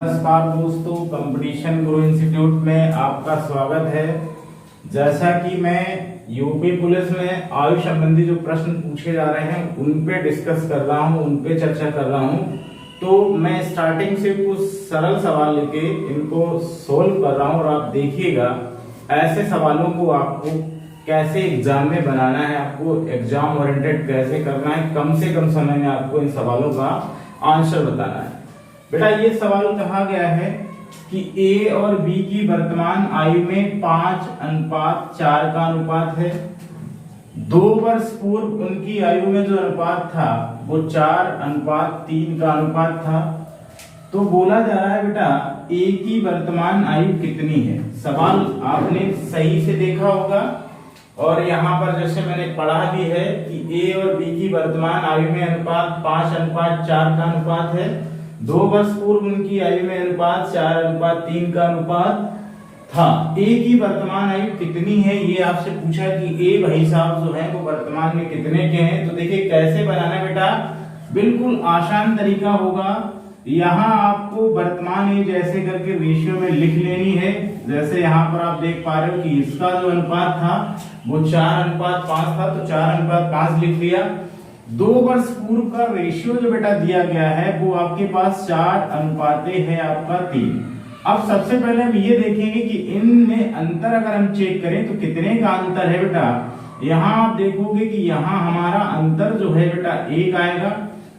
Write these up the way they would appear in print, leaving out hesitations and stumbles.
नमस्कार दोस्तों, कंपटीशन गुरु इंस्टीट्यूट में आपका स्वागत है। जैसा कि मैं यूपी पुलिस में आयु संबंधी जो प्रश्न पूछे जा रहे हैं उन पे डिस्कस कर रहा हूं, उन पे चर्चा कर रहा हूं। तो मैं स्टार्टिंग से कुछ सरल सवाल लेके इनको सोल्व कर रहा हूं और आप देखिएगा ऐसे सवालों को आपको कैसे एग्जाम में बनाना है, आपको एग्जाम ओरिएंटेड कैसे करना है, कम से कम समय में आपको इन सवालों का आंसर बताना है। बेटा ये सवाल कहा गया है कि ए और बी की वर्तमान आयु में 5:4 का अनुपात है। 2 वर्ष पूर्व उनकी आयु में जो अनुपात था वो 4:3 का अनुपात था। तो बोला जा रहा है बेटा ए की वर्तमान आयु कितनी है। सवाल आपने सही से देखा होगा और यहाँ पर जैसे मैंने पढ़ा भी है कि ए और बी की वर्तमान आयु में अनुपात 5:4 का अनुपात है। 2 वर्ष पूर्व उनकी आयु में अनुपात 4:3 का अनुपात था। ए की वर्तमान आयु कितनी है ये आपसे पूछा कि ए भाई साहब जो है वो वर्तमान में कितने के हैं। तो देखिए कैसे बनाना है बेटा, बिल्कुल आसान तरीका होगा। यहाँ आपको वर्तमान एज ऐसे करके रेशियो में लिख लेनी है। जैसे यहाँ पर आप देख पा रहे हो कि इसका जो अनुपात था वो 4:5 था, तो 4:5 लिख लिया। 2 वर्ष पूर्व का रेशियो जो बेटा दिया गया है वो आपके पास 4:3 है आपका 3। अब सबसे पहले हम ये देखेंगे कि इनमें अंतर अगर हम चेक करें तो कितने का अंतर है बेटा। यहाँ आप देखोगे कि यहाँ हमारा अंतर जो है बेटा 1 आएगा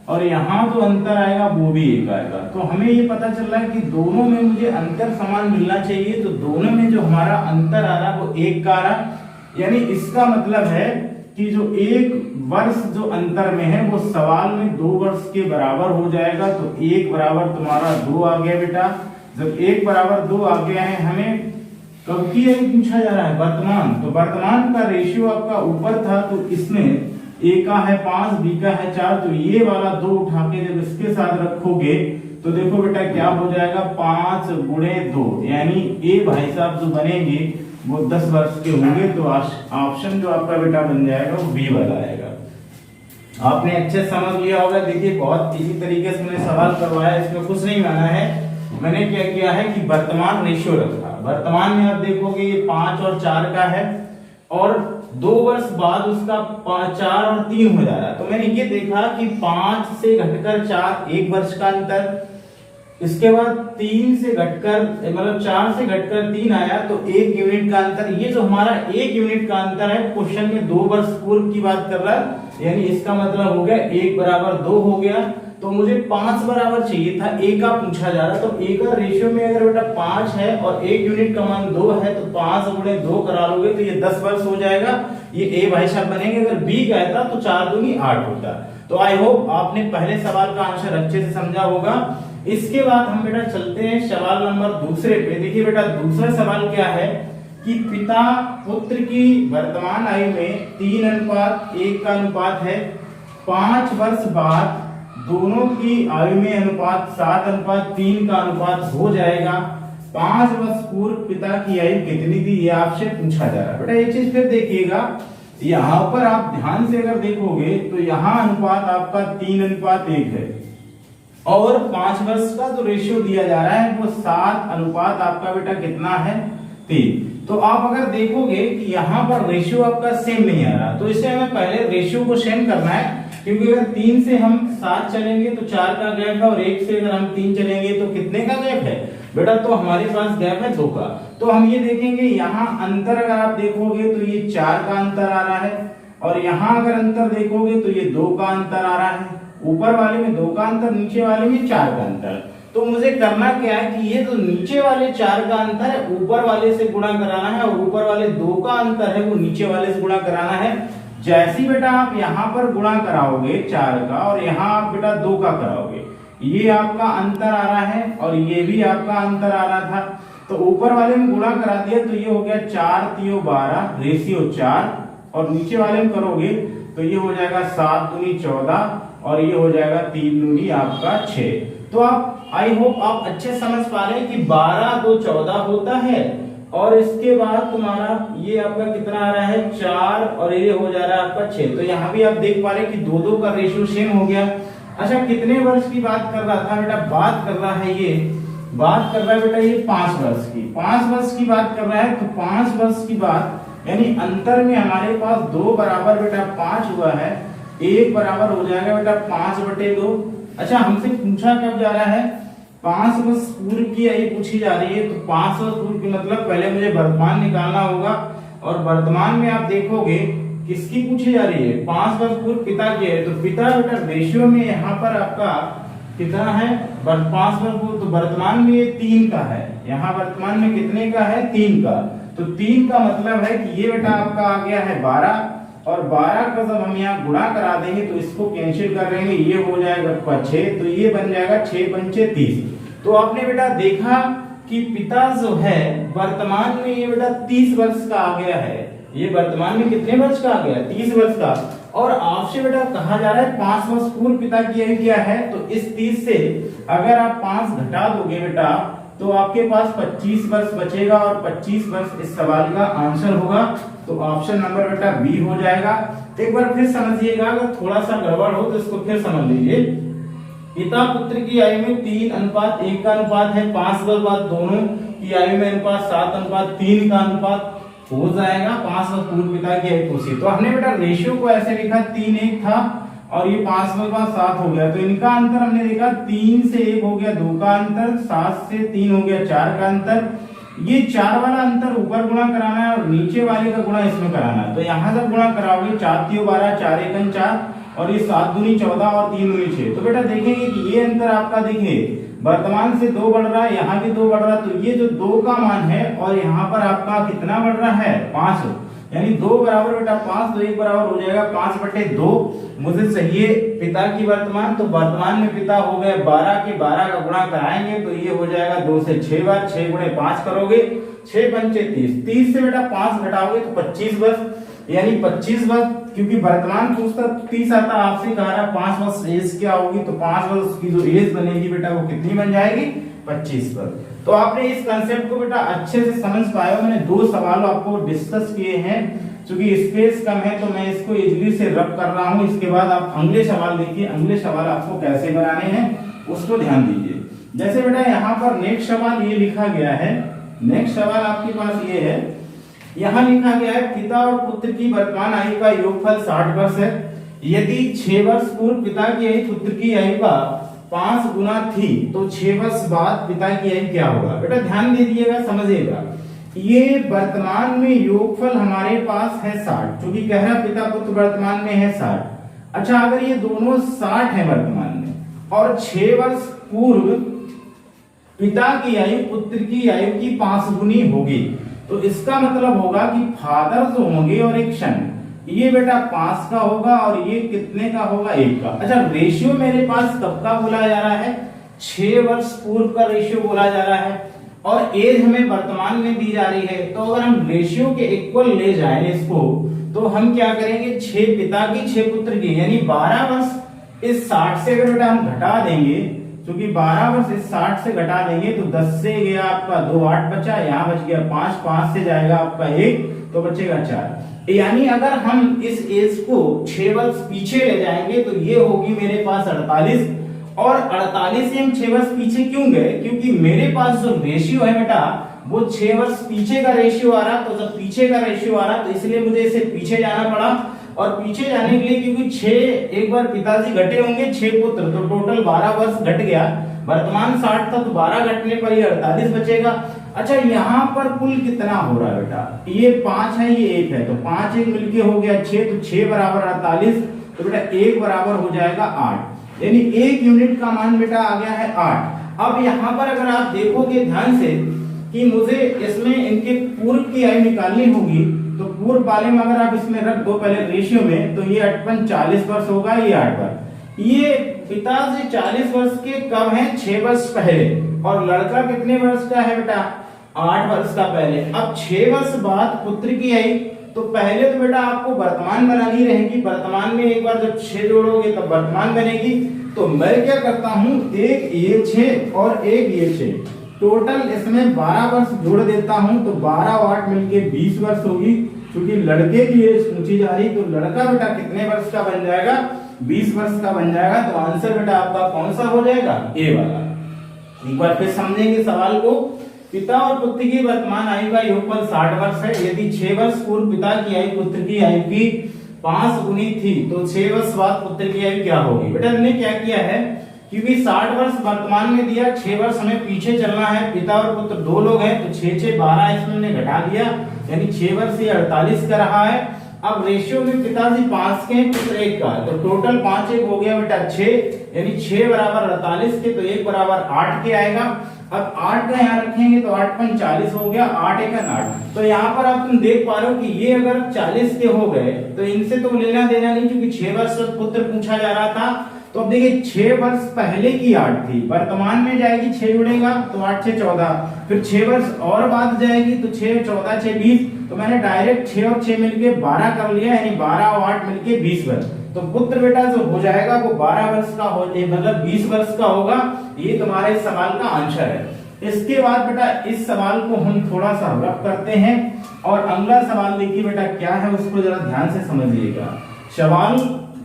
और यहाँ जो अंतर आएगा वो भी 1 आएगा। तो हमें ये पता चल रहा है कि दोनों में मुझे अंतर समान मिलना चाहिए। तो दोनों में जो हमारा अंतर आ रहा है वो 1 का आ रहा, यानी इसका मतलब है कि जो 1 वर्ष जो अंतर में है वो सवाल में 2 वर्ष के बराबर हो जाएगा। तो 1 बराबर तुम्हारा 2 आ गया बेटा। जब 1 बराबर 2 आ गया है, हमें कब की यही पूछा जा रहा है वर्तमान। तो वर्तमान का रेशियो आपका ऊपर था, तो इसमें ए का है 5, बी का है 4, तो ये वाला 2 उठा के जब इसके साथ रखोगे तो देखो बेटा क्या हो जाएगा 5 गुणे 2, यानी ए भाई साहब जो बनेंगे वो 10 वर्ष के होंगे। तो ऑप्शन जो आपका बेटा बन जाएगा वो बी वाला आएगा। आपने अच्छे समझ लिया होगा। देखिए बहुत इजी तरीके से मैंने सवाल करवाया, इसमें कुछ नहीं माना है। मैंने क्या किया है कि वर्तमान रेशियो रखा। वर्तमान में आप देखोगे ये 5 और 4 का है और 2 वर्ष बाद उसका 4 और 3 हो जा रहा है। तो मैंने ये देखा कि 5 से घटकर 4 1 वर्ष का अंतर, इसके बाद 3 से घटकर मतलब 4 से घटकर 3 आया तो 1 यूनिट का अंतर। ये जो हमारा 1 यूनिट का अंतर है क्वेश्चन में 2 वर्ष पूर्व की बात कर रहा है, यानी इसका मतलब हो गया 1 बराबर 2 हो गया। तो मुझे 5 बराबर चाहिए था, ए का पूछा जा रहा। तो ए का रेशियो में अगर बेटा 5 है और 1 यूनिट का मान 2 है तो 5 गुणे 2 करा लोगे तो ये 10 वर्ष हो जाएगा। ये ए भाई साहब बनेंगे। अगर बी कहता तो 4 दूनी 8 होता। तो आई होप आपने पहले सवाल का आंसर अच्छे से समझा होगा। इसके बाद हम बेटा चलते हैं सवाल नंबर दूसरे पे। देखिए बेटा दूसरा सवाल क्या है कि पिता पुत्र की वर्तमान आयु में 3:1 का अनुपात है। 5 वर्ष बाद दोनों की आयु में अनुपात 7:3 का अनुपात हो जाएगा। 5 वर्ष पूर्व पिता की आयु कितनी थी ये आपसे पूछा जा रहा है। बेटा एक चीज फिर देखिएगा, यहाँ पर आप ध्यान से अगर देखोगे तो यहाँ अनुपात आपका 3:1 है और 5 वर्ष का जो रेशियो दिया जा रहा है वो 7 आपका बेटा कितना है 3। तो आप अगर देखोगे कि यहाँ पर रेशियो आपका सेम नहीं आ रहा, तो इसे हमें पहले रेशियो को सेम करना है। क्योंकि अगर 3 से हम 7 चलेंगे तो 4 का गैप है और 1 से अगर हम 3 चलेंगे तो कितने का गैप है बेटा। तो हमारे पास गैप है 2 का। तो हम ये देखेंगे यहाँ अंतर अगर आप देखोगे तो ये 4 का अंतर आ रहा है और यहाँ अगर अंतर देखोगे तो ये 2 का अंतर आ रहा है। ऊपर वाले में 2 का अंतर, नीचे वाले में 4 का अंतर। तो मुझे करना क्या है कि ये जो नीचे वाले 4 का अंतर है ऊपर वाले से गुणा कराना है और ऊपर वाले 2 का अंतर है वो नीचे वाले से गुणा कराना है। जैसी बेटा आप यहाँ पर गुणा कराओगे 4 का और यहाँ आप बेटा 2 का कराओगे, ये आपका अंतर आ रहा है और ये भी आपका अंतर आ रहा था। तो ऊपर वाले में गुणा करा दिया तो ये हो गया 4 3 12 रेशियो 4 और नीचे वाले में करोगे तो ये हो जाएगा 7 दूनी 14 और ये हो जाएगा 3 दूनी आपका 6। तो आप आई होप आप अच्छे समझ पा रहे हैं कि 12 2 14 होता है और इसके बाद तुम्हारा ये आपका कितना आ रहा है 4 और ये हो जा रहा है आपका 6। तो यहाँ भी आप देख पा रहे हैं कि 2 का रेशियो सेम हो गया। अच्छा कितने वर्ष की बात कर रहा था बेटा, बात कर रहा है ये बात कर रहा है बेटा ये 5 वर्ष की, 5 वर्ष की बात कर रहा है। तो 5 वर्ष की बात यानी अंतर में हमारे पास 2 बराबर बेटा 5 हुआ है, 1 बराबर हो जाएगा बेटा 5/2। अच्छा हमसे पूछा कब जा रहा है, 5 वर्ष पूर्व की आयु पूछी जा रही है। तो 5 वर्ष पूर्व की मतलब पहले मुझे वर्तमान निकालना होगा, और वर्तमान में आप देखोगे किसकी पूछी जा रही है, 5 वर्ष पूर्व पिता की है। तो पिता बेटा रेशियो में यहाँ पर आपका कितना है, 5 वर्ष पूर्व, तो वर्तमान में ये 3 का है, यहाँ वर्तमान में कितने का है, 3 का। तो 3 का मतलब है कि ये बेटा आपका आ गया है 12, और 12 का जब हम यहाँ गुणा करा देंगे तो इसको कैंसिल कर देंगे, ये हो जाएगा 6, तो ये बन जाएगा 6 पंचे 30। तो आपने बेटा देखा कि पिता जो है वर्तमान में ये बेटा 30 वर्ष का आ गया है, ये वर्तमान में कितने वर्ष का आ गया, 30 वर्ष का। और आपसे बेटा कहा जा रहा है 5 वर्ष पूर्व पिता की आयु क्या है। तो इस 30 से अगर आप 5 घटा दोगे बेटा तो आपके पास 25 वर्ष बचेगा, और 25 वर्ष इस सवाल का आंसर होगा। तो ऑप्शन नंबर बेटा बी हो जाएगा। एक बार फिर समझिएगा, अगर थोड़ा सा गड़बड़ हो तो इसको फिर समझ लीजिए। पिता पुत्र की आयु में 3:1 का अनुपात है, 5 वर्ष बाद दोनों की आयु में अनुपात 7:3 का अनुपात हो जाएगा। 5 वर्ष पूर्व पिता की आयु पूछी, तो हमने बेटा रेशियो को ऐसे लिखा, 3:1 था और ये 5 वर्ष बाद 7 हो गया। तो इनका अंतर हमने देखा 3 से 1 हो गया 2 का अंतर, 7 से 3 हो गया 4 का अंतर। ये 4 वाला अंतर ऊपर गुणा कराना है और नीचे वाले का गुणा इसमें कराना है। तो यहाँ जब गुणा कराओगे 4 3 12, 4 1 4, और ये 7 दूनी 14 और 3 दूनी 6। तो बेटा देखेंगे कि ये अंतर आपका देखिए वर्तमान से 2 बढ़ रहा है, यहाँ भी 2 बढ़ रहा है। तो ये जो 2 का मान है और यहाँ पर आपका कितना बढ़ रहा है, 5, यानी 2 बराबर बेटा 5, तो 1 बराबर हो जाएगा 5/2। मुझे चाहिए पिता की वर्तमान, तो वर्तमान में पिता हो गए 12 के 12 का गुणा कराएंगे तो ये हो जाएगा 2 से 6 बार, 6 गुणे 5 करोगे, 6 पंचे 30, 30 से बेटा 5 घटाओगे तो 25 वर्ष, यानी 25 वर्ष, क्योंकि वर्तमान पूछता 30 आता, आपसे कह रहा 5 वर्ष एज क्या होगी। तो 5 वर्ष की जो एज बनेगी बेटा वो कितनी बन जाएगी, 25 वर्ष। तो आपने इस कंसेप्ट को बेटा अच्छे से समझ पाए हो। मैंने 2 सवाल आपको डिस्कस किए हैं, क्योंकि स्पेस कम है तो मैं इसको इजीली से रब कर रहा हूं। इसके बाद आप अगले सवाल देखिए, अगले सवाल आपको कैसे बनाने हैं उसको ध्यान दीजिए। जैसे बेटा यहाँ पर नेक्स्ट सवाल ये लिखा गया है, नेक्स्ट सवाल आपके पास ये है, यहाँ लिखा गया है पिता और पुत्र की वर्तमान आयु का योगफल 60 वर्ष है। यदि 6 वर्ष पूर्व पिता की आयु पुत्र की आयु का 5 गुना थी तो 6 वर्ष बाद पिता की आयु क्या होगा। बेटा ध्यान दे दिएगा, समझिएगा। ये वर्तमान में योगफल हमारे पास है 60, क्योंकि कह रहा पिता पुत्र वर्तमान में है 60। अच्छा अगर ये दोनों 60 है वर्तमान में और 6 वर्ष पूर्व पिता की आयु पुत्र की आयु की 5 गुनी होगी, तो इसका मतलब होगा कि फादर जो होंगे और एक सन, ये बेटा 5 का होगा और ये कितने का होगा, 1 का। अच्छा रेशियो मेरे पास कब का बोला जा रहा है, 6 वर्ष पूर्व का रेशियो बोला जा रहा है, और एज हमें वर्तमान में दी जा रही है। तो अगर हम रेशियो के इक्वल ले जाएं इसको, तो हम क्या करेंगे, 6 पिता की 6 पुत्र की, यानी 12 वर्ष इस 60 से अगर बेटा हम घटा देंगे, क्योंकि 12 वर्ष इस 60 से घटा देंगे तो 10 से गया आपका 2, 8 बचा, यहाँ बच गया 5, 5 से जाएगा आपका 1, तो बचेगा 4। यानी अगर हम इस एज को 6 वर्ष पीछे ले जाएंगे तो ये होगी मेरे पास 48, और 48 से हम 6 वर्ष पीछे क्यों गए, क्योंकि मेरे पास जो रेशियो है बेटा वो 6 वर्ष पीछे का रेशियो आ रहा। तो जब पीछे का रेशियो आ रहा तो इसलिए मुझे इसे पीछे जाना पड़ा, और पीछे जाने के लिए क्योंकि 6 एक बार पिताजी घटे होंगे, 6 पुत्र, तो टोटल 12 वर्ष घट गया। वर्तमान 60 था तो 12 घटने पर ये 48 बचेगा। अच्छा यहाँ पर कुल कितना हो रहा है बेटा, ये 5 है ये 1 है, तो 5 1 मिलके हो गया 6, तो 6 बराबर 48, तो बेटा 1 बराबर हो जाएगा 8, यानी 1 यूनिट का मान बेटा आ गया है 8। अब यहाँ पर अगर आप देखोगे ध्यान से कि मुझे इसमें इनके पूर्व की आयु निकालनी होगी, तो पूर्व वाले में अगर आप इसमें रख दो पहले रेशियो में, तो ये 58 40 वर्ष होगा, ये 8 वर्ष। ये पिता से 40 वर्ष के कब है, 6 वर्ष पहले, और लड़का कितने वर्ष का है बेटा, 8 वर्ष का पहले। अब 6 वर्ष बाद पुत्र की आयु, तो पहले तो बेटा आपको वर्तमान बनानी रहेगी, वर्तमान में एक बार जब 6 जोड़ोगे तब वर्तमान बनेगी। तो मैं क्या करता हूं, एक ये 6 और एक ये 6, टोटल इसमें 12 वर्ष जोड़ देता हूं, तो 12 और 8 मिलके 20 वर्ष होगी। क्योंकि लड़के की एज पूछी जा रही, तो लड़का बेटा कितने वर्ष का बन जाएगा, 20 वर्ष का बन जाएगा। तो आंसर बेटा आपका कौन सा हो जाएगा, ए वाला। एक बार फिर समझेंगे सवाल को। पिता और पुत्र की वर्तमान आयु का योगफल 60 वर्ष है। यदि 6 वर्ष पूर्व पिता की आयु पुत्र की आयु की 5 गुनी थी तो 6 वर्ष बाद पुत्र की आयु क्या होगी? बेटा हमने क्या किया है, क्योंकि 60 वर्ष वर्तमान में दिया, 6 वर्ष हमें पीछे चलना है। पिता और पुत्र 2 लोग हैं तो 6 6 12, इसमें हमने घटा दिया, यानी 6 वर्ष ये 48 का रहा है। अब रेशियो में पिताजी 5 के, पुत्र 1 का, तो टोटल 5 1 हो गया बेटा 6, यानी 6 बराबर 48 के, तो 1 बराबर 8 के आएगा। अब 8 का यहाँ रखेंगे तो 8 पंच 40 हो गया, 8 1 8। तो यहाँ पर आप तुम देख पा रहे हो कि ये अगर 40 के हो गए तो इनसे तो लेना देना नहीं, क्योंकि 6 वर्ष पुत्र पूछा जा रहा था। तो अब देखिए 6 वर्ष पहले की 8 थी, वर्तमान में जाएगी 6 जुड़ेगा तो 8 6 14, फिर 6 वर्ष और बाद जाएगी तो 6 14 6 20, तो मैंने डायरेक्ट 6 और 6 मिलके 12 कर लिया, यानी 12 और 8 मिलके 20 वर्ष। तो पुत्र बेटा जो हो जाएगा वो 12 वर्ष का हो, मतलब 20 वर्ष का होगा। ये तुम्हारे सवाल का आंसर है। इसके बाद बेटा इस सवाल को हम थोड़ा सा रफ करते हैं और अगला सवाल देखिए बेटा क्या है, उसको जरा ध्यान से समझिएगा। सवाल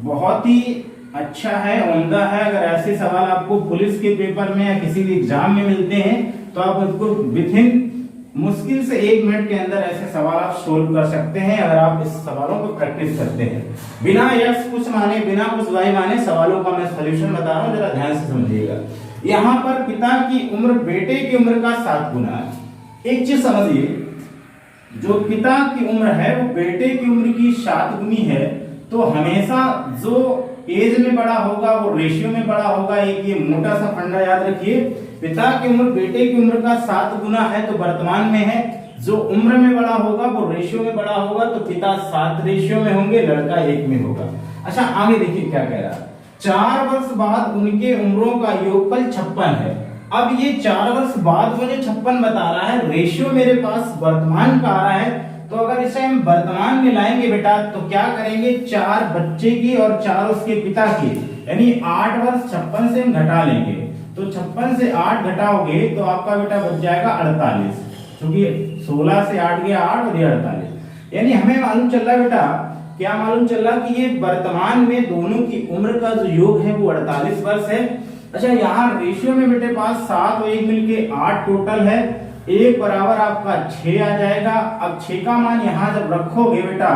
बहुत ही अच्छा है, उम्दा है। अगर ऐसे सवाल आपको पुलिस के पेपर में या किसी भी एग्जाम में मिलते हैं तो आप उसको विथिन मुश्किल से 1 मिनट के अंदर ऐसे सवाल आप सोल्व कर सकते हैं, अगर आप इस सवालों को प्रैक्टिस करते हैं। बिना यस कुछ माने, बिना कुछ वाई माने सवालों का मैं सॉल्यूशन बता रहा हूं, जरा ध्यान से समझिएगा। यहाँ पर पिता की उम्र बेटे की उम्र का 7 गुना है। एक चीज समझिए, जो पिता की उम्र है वो बेटे की उम्र की 7 गुनी है, तो हमेशा जो एज में बड़ा होगा वो रेशियो में बड़ा होगा। एक ये मोटा सा फंडा याद रखिए, पिता की उम्र बेटे की उम्र का 7 गुना है तो वर्तमान में है, जो उम्र में बड़ा होगा वो रेशियो में बड़ा होगा, तो पिता 7 रेशियो में होंगे, लड़का 1 में होगा। अच्छा आगे देखिए क्या कह रहा है, 4 वर्ष बाद उनके उम्रों का योगफल 56 है। अब ये 4 वर्ष बाद मुझे 56 बता रहा है, रेशियो मेरे पास वर्तमान का आ रहा है, तो अगर इसे हम वर्तमान में लाएंगे बेटा तो क्या करेंगे, 4 बच्चे की और 4 उसके पिता की, यानी 8 वर्ष 56 से हम घटा लेंगे, तो 56 से 8 घटाओगे तो आपका बेटा बच जाएगा 48, क्योंकि 16 से 8 गया 8 और ये 48, यानी हमें मालूम चल रहा है बेटा, क्या मालूम चल रहा कि ये वर्तमान में दोनों की उम्र का जो योग है वो 48 वर्ष है। अच्छा यहाँ रेशियो में बेटे पास 7 और 1 मिलके 8 टोटल है, 1 बराबर आपका 6 आ जाएगा। अब 6 का मान यहाँ जब रखोगे बेटा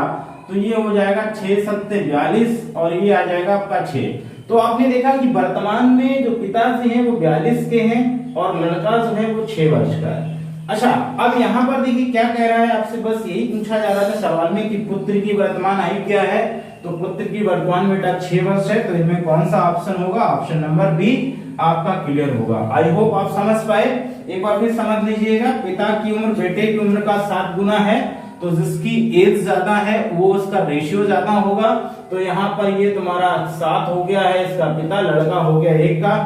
तो ये हो जाएगा 6 7 42 और ये आ जाएगा आपका 6। तो आपने देखा कि वर्तमान में जो पिताजी हैं वो 42 के हैं और लड़का जो है वो 6 वर्ष का है। अच्छा अब यहाँ पर देखिए क्या कह रहा है आपसे, बस यही पूछा जा रहा था सवाल में कि पुत्र की वर्तमान आयु क्या है, तो पुत्र की वर्तमान बेटा 6 वर्ष है, तो इसमें कौन सा ऑप्शन होगा, ऑप्शन नंबर बी आपका क्लियर होगा। आई होप आप समझ पाए। एक बार फिर समझ लीजिएगा, पिता की उम्र बेटे की उम्र का 7 गुना है, तो जिसकी एज ज्यादा है वो उसका रेशियो ज्यादा होगा। तो यहाँ पर ये तुम्हारा 7 हो गया है, इसका पिता, लड़का हो गया 1 का।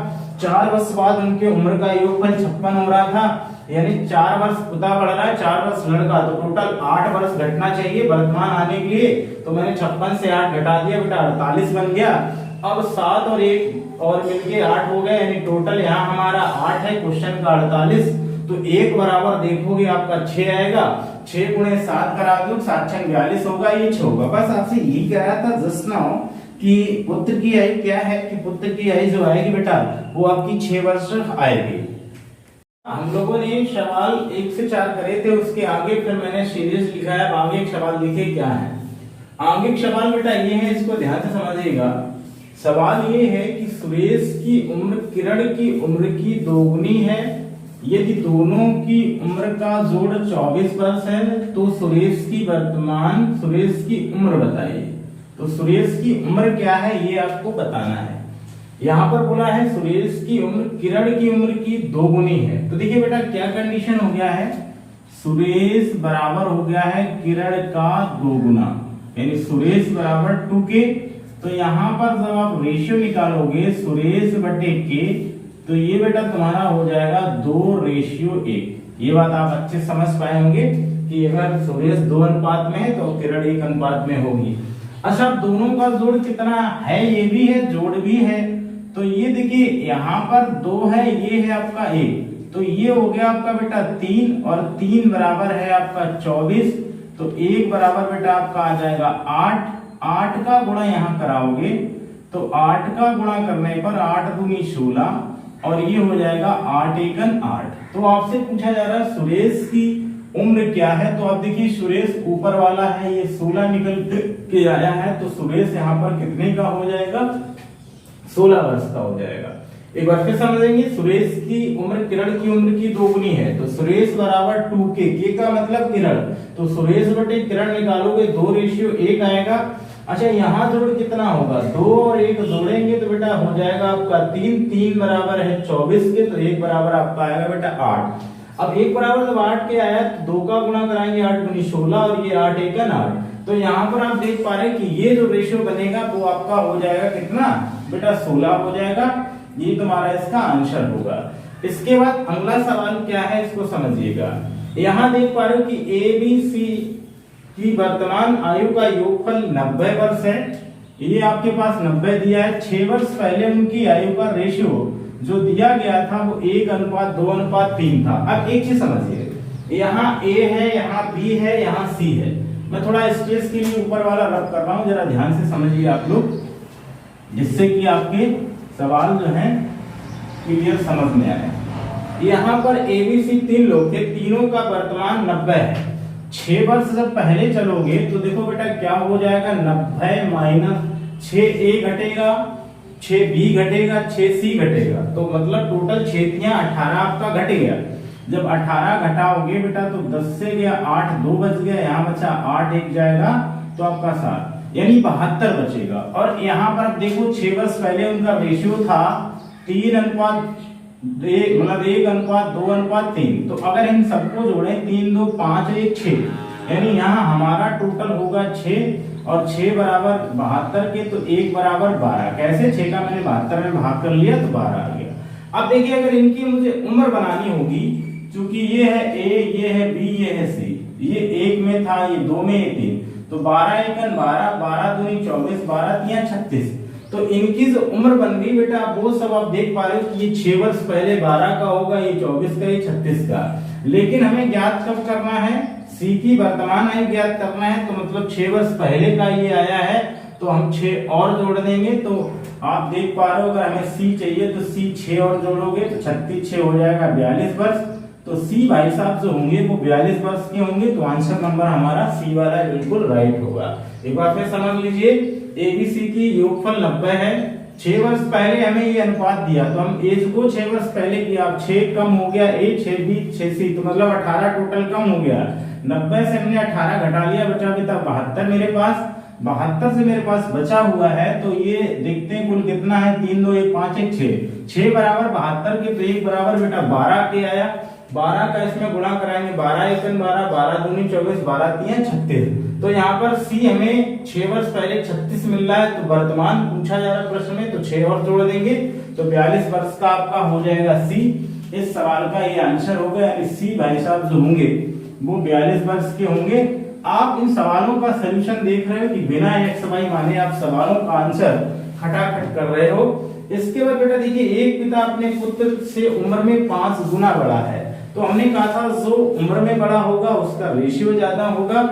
4 वर्ष बाद उनके उम्र का योगफल 56 हो रहा था, यानी 4 वर्ष पिता बढ़ रहा है, 4 वर्ष लड़का, तो टोटल 8 वर्ष घटना चाहिए वर्तमान आने के लिए। तो मैंने 56 से 8 घटा दिया बेटा, 48 बन गया। अब 7 और 1 और मिलके 8 हो गए, यानी टोटल यहाँ हमारा 8 है, क्वेश्चन का 48। तो 1 बराबर देखोगे आपका 6 आएगा, 6 गुणे 7 करा दो, 7 6 42 होगा, ये 6 होगा। बस आपसे यही कह रहा था जस्ट नाउ कि पुत्र की आयु क्या है, कि पुत्र की आयु जो आएगी बेटा वो आपकी 6 वर्ष आएगी। हम लोगों ने सवाल 1 से 4 करे थे, उसके आगे फिर मैंने सीरीज लिखा है। आगे एक सवाल देखिए क्या है। आगे एक सवाल बेटा ये है, इसको ध्यान से समझिएगा। सवाल ये है कि सुरेश की उम्र किरण की उम्र की 2 गुनी है। यदि दोनों की उम्र का जोड़ 24 वर्ष है तो सुरेश की उम्र बताइए। तो सुरेश की उम्र क्या है ये आपको बताना है। यहाँ पर बोला है सुरेश की उम्र किरण की उम्र की 2 गुनी है। तो देखिए बेटा क्या कंडीशन हो गया है, सुरेश बराबर हो गया है किरण का 2 गुना, यानी सुरेश बराबर 2k। तो यहाँ पर जब आप रेशियो निकालोगे सुरेश बटे के, तो ये बेटा तुम्हारा हो जाएगा 2:1। ये बात आप अच्छे समझ पाए होंगे कि अगर सुरेश 2 अनुपात में है तो किरण 1 अनुपात में होगी। अच्छा दोनों का जोड़ कितना है, ये भी है, जोड़ भी है। तो ये देखिए यहाँ पर 2 है, ये है आपका 1, तो ये हो गया आपका बेटा 3 और 3 बराबर है आपका 24। तो 1 बराबर बेटा आपका आ जाएगा 8। 8 का गुणा यहाँ कराओगे तो 8 का गुणा करने पर 8 दूनी 16, और ये हो जाएगा 8 एकन 8। तो आपसे पूछा जा रहा है सुरेश की उम्र क्या है। तो आप देखिए सुरेश ऊपर वाला है, ये 16 निकल के आया है, तो सुरेश यहाँ पर कितने का हो जाएगा, 16 वर्ष का हो जाएगा। एक बार फिर समझेंगे, सुरेश की उम्र किरण की उम्र की दोगुनी है, तो सुरेश बराबर 2k, के का मतलब किरण, तो सुरेश बटे किरण निकालोगे 2:1 आएगा। अच्छा यहाँ जोड़ कितना होगा, 2 और 1 जोड़ेंगे तो बेटा हो जाएगा आपका 3, 3 बराबर है 24 के, तो 1 बराबर आपका आएगा बेटा 8। अब 1 बराबर जब 8 के आया तो 2 का गुणा कराएंगे, 8 दूनी 16 और ये 8 एकन 8। तो यहाँ पर आप देख पा रहे हैं कि ये जो रेशियो बनेगा वो आपका हो जाएगा कितना बेटा 16 हो जाएगा। ये तुम्हारा इसका आंसर होगा। इसके बाद अगला सवाल क्या है इसको समझिएगा। यहाँ देख पा रहे हो कि ABC की वर्तमान आयु का योगफल 90 वर्ष है। ये आपके पास 90 दिया है। 6 वर्ष पहले उनकी आयु का रेशियो जो दिया गया था वो 1:2:3 था। अब एक चीज समझिए, यहाँ A है, यहाँ B है, यहाँ C है। मैं थोड़ा स्पेस के लिए ऊपर वाला रब कर रहा हूँ, जरा ध्यान से समझिए आप लोग, जिससे कि आपके सवाल जो है क्लियर समझ में आए। यहाँ पर ABC 3 लोग थे, तीनों का वर्तमान 90 है। 6 वर्ष जब पहले चलोगे तो देखो बेटा क्या हो जाएगा, 90 माइनस 6A घटेगा, 6B घटेगा, 6C घटेगा, तो मतलब टोटल 6 तियां 18 आपका घट गया। जब 18 घटाओगे बेटा तो 10 से गया 8, 2 बच गया, यहाँ बचा 8, 1 जाएगा तो आपका 7, यानी 72 बचेगा। और यहाँ पर आप देखो 6 वर्ष पहले उनका रेशियो था 1:2:3। तो अगर इन सबको जोड़े 3, 2, 5, 1, 6, यानी यहाँ हमारा टोटल होगा 6 और 6 बराबर 72 के, तो 1 बराबर 12। कैसे 6 का मैंने 72 में भाग कर लिया तो 12 आ गया। अब देखिए अगर इनकी मुझे उम्र बनानी होगी, क्योंकि ये है A, ये है B, ये है C, ये 1 में था, ये 2 में, ये 3, तो 12 एकन 12, 12 दूनी 24, 12 तियां 36। तो इनकी जो उम्र बन गई बेटा वो सब आप देख पा रहे हो कि ये 6 वर्ष पहले 12 का होगा, ये 24 का, ये 36 का। लेकिन हमें ज्ञात कब करना है, C की वर्तमान आयु ज्ञात करना है, तो मतलब 6 वर्ष पहले का ये आया है, तो हम 6 और जोड़ देंगे। तो आप देख पा रहे हो अगर हमें C चाहिए तो C 6 और जोड़ोगे तो 36 6 हो जाएगा 42 वर्ष। तो C भाई साहब जो होंगे वो 42 वर्ष के होंगे, तो आंसर नंबर हमारा C वाला बिल्कुल राइट होगा। एक बार फिर समझ लीजिए, ABC की योगफल 90 है। 6 वर्ष पहले हमें ये अनुपात दिया, तो हम एज को 6 वर्ष पहले किया, अब 6 कम हो गया A, 6B, 6C, तो मतलब 18 टोटल कम हो गया। 90 से हमने 18 घटा लिया, बचा बेटा 72 मेरे पास। 72 से मेरे पास बचा हुआ है, तो ये देखते हैं कुल कितना है, 3, 2, 1, 5, 1, 6। 6 बराबर 72 के, तो 1 बराबर बेटा 12 के आया। 12 का इसमें गुणा कराएंगे, 12 एकन 12, 12 दूनी 24, 12 तियां 36। तो यहाँ पर C हमें 6 वर्ष पहले 36 मिल रहा है, तो वर्तमान पूछा जा रहा है प्रश्न में, तो 6 और जोड़ देंगे तो 42 वर्ष का आपका हो जाएगा C। इस सवाल का ये आंसर होगा, यानी C भाई साहब जो होंगे वो 42 वर्ष के होंगे। आप इन सवालों का सोल्यूशन देख रहे हो कि बिना एक्स वाई माने आप सवालों का आंसर खटाखट कर रहे हो। इसके बाद बेटा देखिए, एक पिता अपने पुत्र से उम्र में 5 गुना बड़ा है, तो हमने कहा था जो उम्र में बड़ा होगा उसका रेशियो ज्यादा होगा।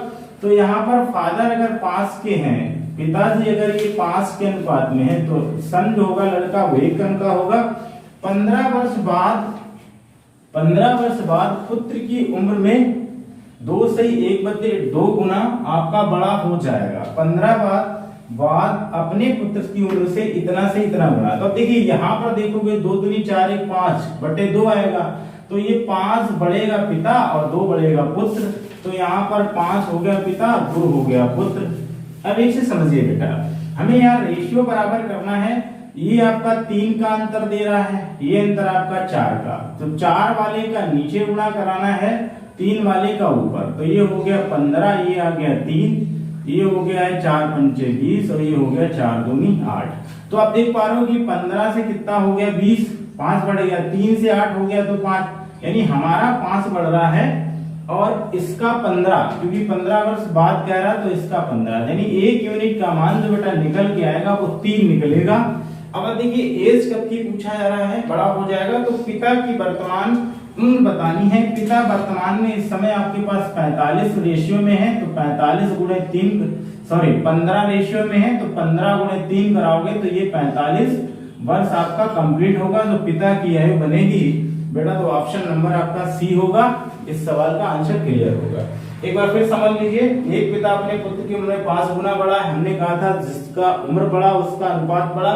तो यहाँ पर फादर अगर 5 के हैं, पिताजी अगर ये 5 के अनुपात में है, तो सन जो होगा लड़का वो 1 अंक का होगा। 15 वर्ष बाद पुत्र की उम्र में 2 से 1/2 गुना आपका बड़ा हो जाएगा। 15 बाद अपने पुत्र की उम्र से इतना बड़ा। तो देखिए यहाँ पर देखोगे 2 दूनी 4, 1 5/2 आएगा, तो ये 5 बढ़ेगा पिता और 2 बढ़ेगा पुत्र, तो यहाँ पर 5 हो गया पिता, 2 हो गया पुत्र। अब एक चीज समझिए बेटा, हमें यहाँ रेशियो बराबर करना है। ये आपका 3 का अंतर दे रहा है, ये अंतर आपका 4 का, तो 4 वाले का नीचे गुणा कराना है, 3 वाले का ऊपर। तो ये हो गया 15, ये आ गया 3, ये हो गया है 4 पंचे 20 और ये हो गया 4 दूनी 8। तो आप देख पा रहे हो कि 15 से कितना हो गया 20, 5 बढ़ गया, 3 से 8 हो गया तो 5, यानी हमारा 5 बढ़ रहा है और इसका 15, क्योंकि 15 वर्ष बाद कह रहा तो इसका 15, यानी 1 यूनिट का मान जो बेटा निकल के आएगा वो 3 निकलेगा। अब देखिए एज कब की पूछा जा रहा है, बड़ा हो जाएगा, तो पिता की वर्तमान उम्र बतानी है। पिता वर्तमान में इस समय आपके पास 45 रेशियो में है, तो 45 गुणे 3 15 रेशियो में है, तो 15 गुणे 3 कराओगे तो ये 45 वर्ष आपका कंप्लीट होगा, जो पिता की आयु बनेगी बेटा, तो ऑप्शन नंबर आपका सी होगा। इस सवाल का आंसर क्लियर होगा। एक बार फिर समझ लीजिए, एक पिता अपने पुत्र की उम्र 5 गुना बड़ा है। हमने कहा था जिसका उम्र बड़ा उसका अनुपात बड़ा,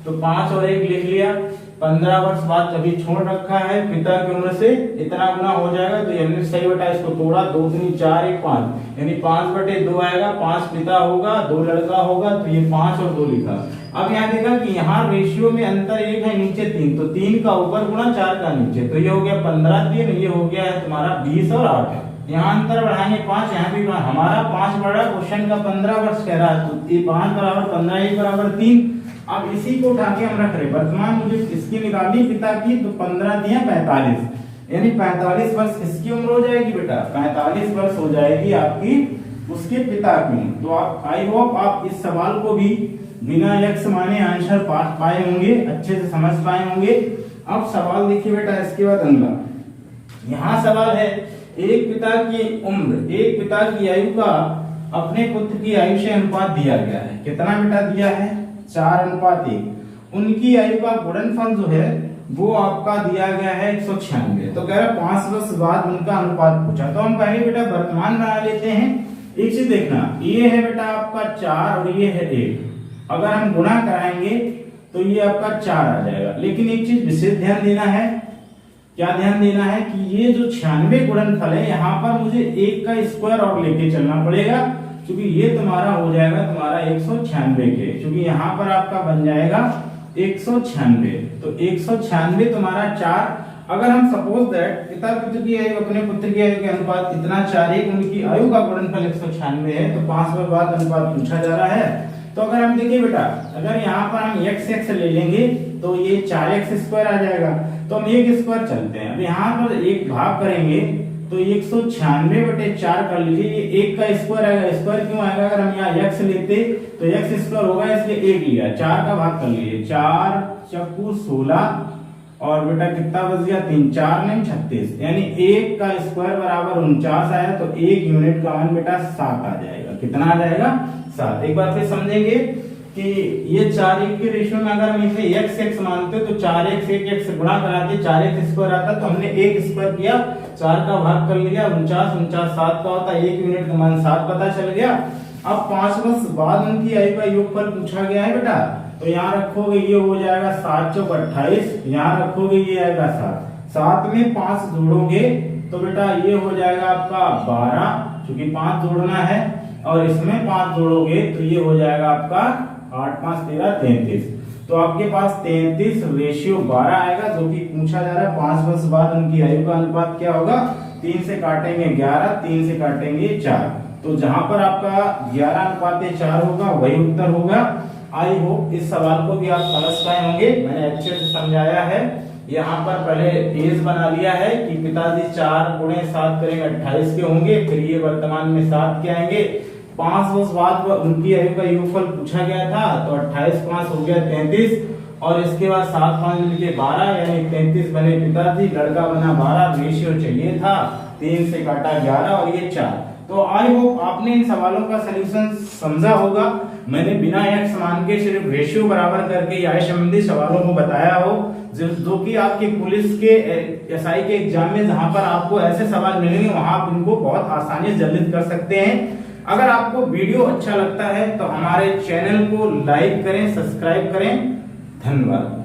तो 5 और 1 लिख लिया। 15 वर्ष बाद कभी छोड़ रखा है, पिता की उम्र से इतना गुना हो जाएगा, तो हमने सही बेटा इसको तोड़ा, 2 3 4 1 5, यानी 5/2 आएगा। 5 पिता होगा, 2 लड़का होगा, तो ये 5 और 2 लिखा। अब यहाँ देखा कि यहाँ रेशियो में अंतर 1 है, नीचे 3, तो 3 का ऊपर गुना 4 का नीचे, तो ये हो गया 15 3, ये हो गया है तुम्हारा 20 और 8 है। यहाँ अंतर बढ़ाएंगे 5, यहाँ भी हमारा 5 बढ़ा, क्वेश्चन का 15 वर्ष कह रहा है, तो ये 5 बराबर 15, 1 बराबर 3। अब इसी को उठा के हम रख रहे, वर्तमान मुझे इसकी निकाली पिता की, तो 15 दिया 45, यानी 45 वर्ष इसकी उम्र हो जाएगी बेटा, 45 वर्ष हो जाएगी आपकी उसके पिता की। तो आप आई होप आप इस सवाल को भी बिना एक्स माने आंसर पाए होंगे, अच्छे से समझ पाए होंगे। अब सवाल देखिए बेटा, इसके बाद अगला यहाँ सवाल है, एक पिता की उम्र, एक पिता की आयु का अपने पुत्र की आयु से अनुपात दिया गया है। कितना बेटा दिया है? 4:1। उनकी आयु का गुणनफल जो है वो आपका दिया गया है 196। तो कह रहा है 5 वर्ष बाद उनका अनुपात पूछा, तो हम पहले बेटा वर्तमान बना लेते हैं। एक चीज देखना, ये है बेटा आपका 4 और ये है 1। अगर हम गुणा कराएंगे तो ये आपका 4 आ जाएगा। लेकिन एक चीज विशेष ध्यान देना है, क्या ध्यान देना है कि ये जो 96 गुणनफल है, यहाँ पर मुझे 1 का स्क्वायर और लेके चलना पड़ेगा, क्योंकि ये तुम्हारा हो जाएगा तुम्हारा 196 के, क्योंकि यहाँ पर आपका बन जाएगा 196। तो 196 तुम्हारा 4। अगर हम सपोज दैट पिता पुत्र की आयु अपने पुत्र की आयु के अनुपात कितना 4:1, उनकी आयु का गुणनफल 196 है, तो 5 वर्ष बाद अनुपात पूछा जा रहा है। तो अगर हम देखिए बेटा, अगर यहाँ पर हम x ले लेंगे तो ये 4x² आ जाएगा, तो हम 1 स्क्वायर चलते हैं। अब यहाँ पर एक भाग करेंगे तो 196/4 कर लीजिए, ये 1 का स्क्वायर आएगा। स्क्वायर क्यों आएगा? अगर हम यहाँ x लेते तो x² होगा, इसलिए 1 लिया, 4 का भाग कर लीजिए, 4 चक्कू 16 और बेटा कितना बच गया? 3, 4 नहीं 36, यानी 1 का स्क्वायर बराबर 49 आया, तो 1 यूनिट का मान बेटा 7 आ जाएगा। कितना आ जाएगा? 7। एक बार फिर समझेंगे कि ये 4:1 के रेशियो में अगर हम इसे x मानते तो 4x 1x गुणा कराते 4x² आता, तो हमने 1 स्क्वायर किया, 4 का भाग कर लिया, 49 7 का होता है, 1 यूनिट का मान 7 पता चल गया। अब 5 वर्ष बाद उनकी आयु का योगफल पूछा गया है बेटा, तो यहाँ रखोगे ये हो जाएगा 7 चौक 28, यहाँ रखोगे ये आएगा 7, 7 में 5 जोड़ोगे तो बेटा ये हो जाएगा आपका 12, क्योंकि 5 जोड़ना है, और इसमें 5 जोड़ोगे तो ये हो जाएगा आपका 8 5 13 33। तो आपके पास 33:12 आएगा, जो कि पूछा जा रहा है 5 वर्ष बाद उनकी आयु का अनुपात क्या होगा? 3 से काटेंगे 11, 3 से काटेंगे 4, तो जहां पर आपका 11:4 होगा वही उत्तर होगा। आई होप इस सवाल को भी आप समझ पाए होंगे, मैंने अच्छे से समझाया है। यहाँ पर पहले एज बना लिया है कि पिताजी 4 × 7 करेंगे 28 के होंगे, फिर ये वर्तमान में 7 के आएंगे। 5 वर्ष बाद उनकी आयु का योगफल पूछा गया था, तो 28 5 हो गया 33, और इसके बाद 7 5 मिलके 12, यानी 33 बने पिताजी, लड़का बना 12, रेशियो चाहिए था 3 से काटा 11 और ये 4। तो आई होप आपने इन सवालों का सलूशन समझा होगा। मैंने बिना x मान के सिर्फ रेशियो बराबर करके आय संबंधी सवालों को बताया हो, जो कि आपके पुलिस के एसआई के एग्जाम में जहां पर आपको ऐसे सवाल मिलेंगे वहां आप इनको बहुत आसानी से जल्दी कर सकते हैं। अगर आपको वीडियो अच्छा लगता है तो हमारे चैनल को लाइक करें, सब्सक्राइब करें। धन्यवाद।